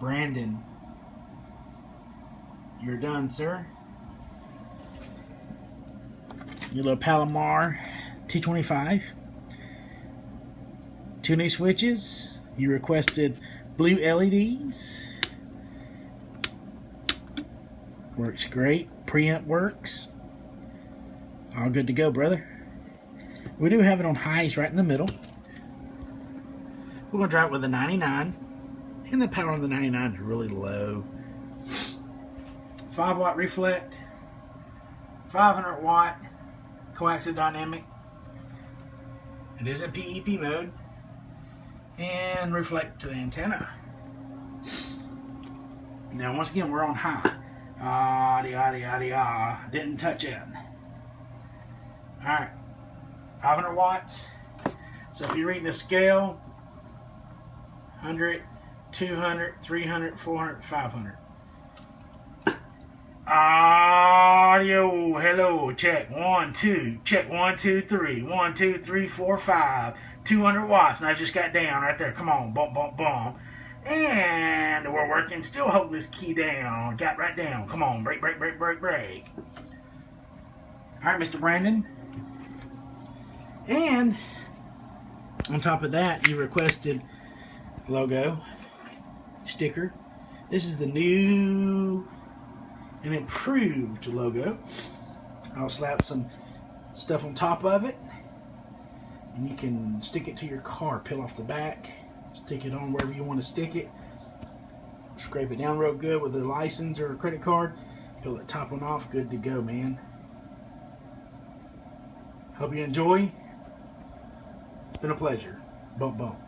Brandon, you're done, sir. Your little Palomar T25. 2 new switches. You requested blue LEDs. Works great. Preamp works. All good to go, brother. We do have it on highs right in the middle. We're going to drive it with a 99. And the power on the 99 is really low. 5-watt reflect. 500-watt coaxial dynamic. It is in PEP mode. And reflect to the antenna. Now, once again, we're on high. Didn't touch it. Alright. 500 watts. So if you're reading the scale, 100, 200, 300, 400, 500. Audio, hello, check, 1, 2, check, 1, 2, 3, 1, 2, 3, 4, 5, 200 watts, and I just got down right there, come on, bump, bump, bump, and we're working, still hold this key down, got right down, come on, break, break, break, break, break. Alright, Mr. Brandon, and on top of that, you requested logo, sticker. This is the new and improved logo. I'll slap some stuff on top of it, and you can stick it to your car, peel off the back, stick it on wherever you want to stick it, scrape it down real good with a license or a credit card, peel that top one off, good to go, man. Hope you enjoy. It's been a pleasure. Bump, bump.